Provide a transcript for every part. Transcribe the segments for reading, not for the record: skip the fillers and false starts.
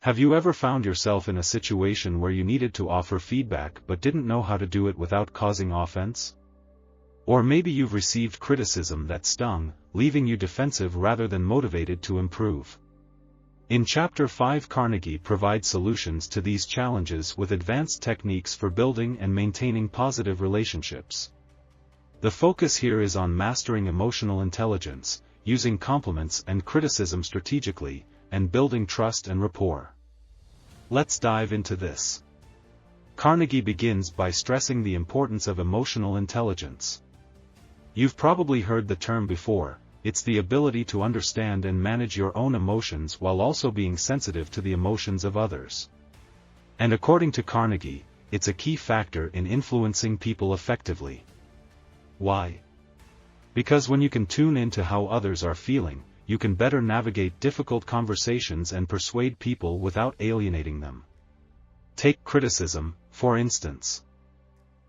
Have you ever found yourself in a situation where you needed to offer feedback but didn't know how to do it without causing offense? Or maybe you've received criticism that stung, leaving you defensive rather than motivated to improve. In Chapter 5, Carnegie provides solutions to these challenges with advanced techniques for building and maintaining positive relationships. The focus here is on mastering emotional intelligence, using compliments and criticism strategically, and building trust and rapport. Let's dive into this. Carnegie begins by stressing the importance of emotional intelligence. You've probably heard the term before. It's the ability to understand and manage your own emotions while also being sensitive to the emotions of others. And according to Carnegie, it's a key factor in influencing people effectively. Why? Because when you can tune into how others are feeling, you can better navigate difficult conversations and persuade people without alienating them. Take criticism, for instance.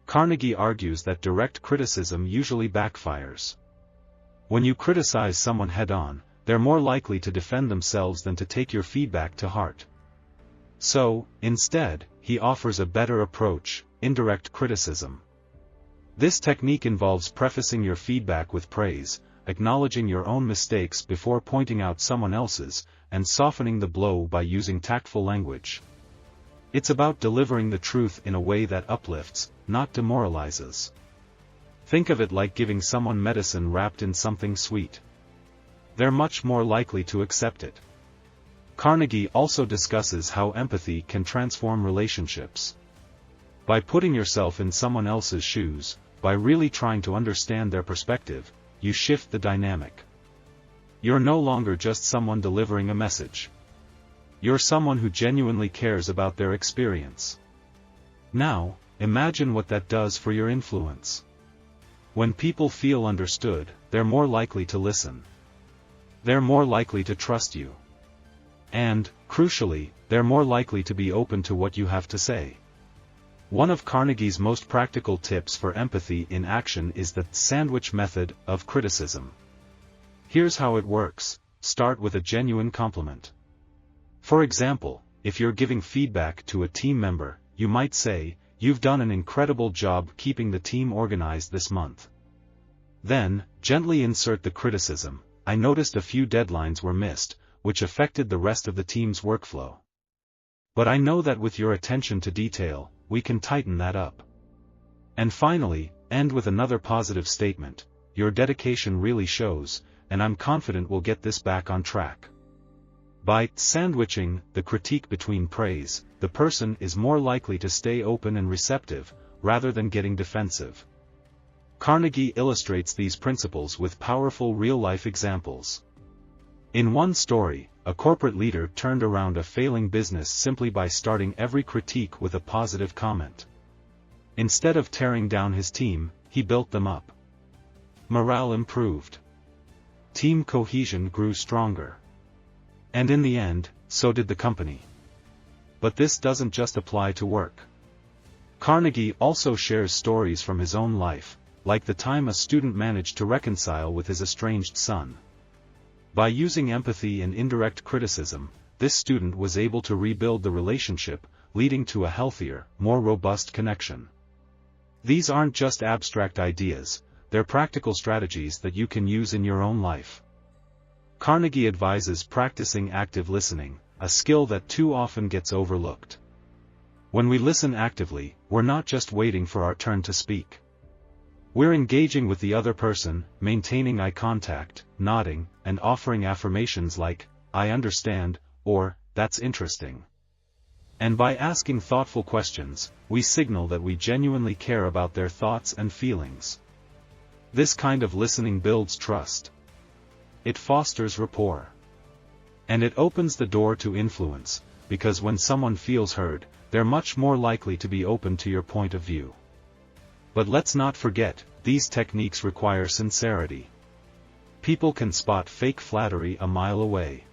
Carnegie argues that direct criticism usually backfires. When you criticize someone head-on, they're more likely to defend themselves than to take your feedback to heart. So, instead, he offers a better approach: indirect criticism. This technique involves prefacing your feedback with praise, acknowledging your own mistakes before pointing out someone else's, and softening the blow by using tactful language. It's about delivering the truth in a way that uplifts, not demoralizes. Think of it like giving someone medicine wrapped in something sweet. They're much more likely to accept it. Carnegie also discusses how empathy can transform relationships. By putting yourself in someone else's shoes, by really trying to understand their perspective, you shift the dynamic. You're no longer just someone delivering a message. You're someone who genuinely cares about their experience. Now, imagine what that does for your influence. When people feel understood, they're more likely to listen. They're more likely to trust you. And, crucially, they're more likely to be open to what you have to say. One of Carnegie's most practical tips for empathy in action is the sandwich method of criticism. Here's how it works: start with a genuine compliment. For example, if you're giving feedback to a team member, you might say, "You've done an incredible job keeping the team organized this month." Then, gently insert the criticism: "I noticed a few deadlines were missed, which affected the rest of the team's workflow. But I know that with your attention to detail, we can tighten that up." And finally, end with another positive statement: "Your dedication really shows, and I'm confident we'll get this back on track." By sandwiching the critique between praise, the person is more likely to stay open and receptive, rather than getting defensive. Carnegie illustrates these principles with powerful real-life examples. In one story, a corporate leader turned around a failing business simply by starting every critique with a positive comment. Instead of tearing down his team, he built them up. Morale improved. Team cohesion grew stronger. And in the end, so did the company. But this doesn't just apply to work. Carnegie also shares stories from his own life, like the time a student managed to reconcile with his estranged son. By using empathy and indirect criticism, this student was able to rebuild the relationship, leading to a healthier, more robust connection. These aren't just abstract ideas, they're practical strategies that you can use in your own life. Carnegie advises practicing active listening, a skill that too often gets overlooked. When we listen actively, we're not just waiting for our turn to speak. We're engaging with the other person, maintaining eye contact, nodding, and offering affirmations like, "I understand," or, "That's interesting." And by asking thoughtful questions, we signal that we genuinely care about their thoughts and feelings. This kind of listening builds trust. It fosters rapport. And it opens the door to influence, because when someone feels heard, they're much more likely to be open to your point of view. But let's not forget, these techniques require sincerity. People can spot fake flattery a mile away.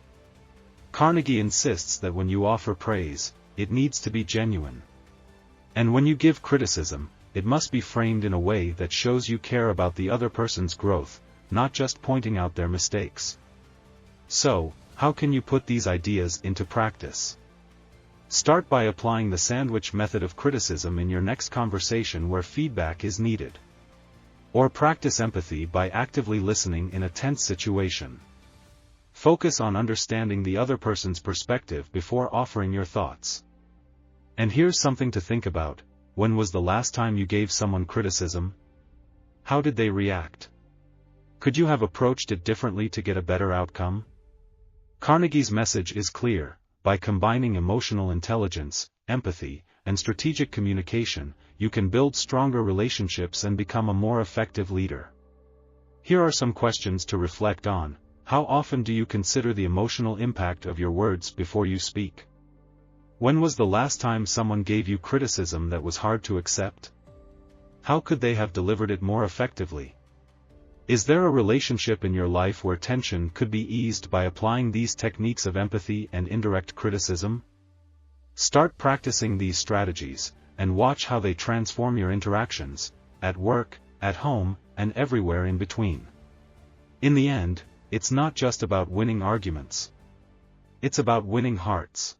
Carnegie insists that when you offer praise, it needs to be genuine. And when you give criticism, it must be framed in a way that shows you care about the other person's growth, not just pointing out their mistakes. So, how can you put these ideas into practice? Start by applying the sandwich method of criticism in your next conversation where feedback is needed. Or practice empathy by actively listening in a tense situation. Focus on understanding the other person's perspective before offering your thoughts. And here's something to think about: when was the last time you gave someone criticism? How did they react? Could you have approached it differently to get a better outcome? Carnegie's message is clear: by combining emotional intelligence, empathy, and strategic communication, you can build stronger relationships and become a more effective leader. Here are some questions to reflect on. How often do you consider the emotional impact of your words before you speak? When was the last time someone gave you criticism that was hard to accept? How could they have delivered it more effectively? Is there a relationship in your life where tension could be eased by applying these techniques of empathy and indirect criticism? Start practicing these strategies, and watch how they transform your interactions, at work, at home, and everywhere in between. In the end, it's not just about winning arguments. It's about winning hearts.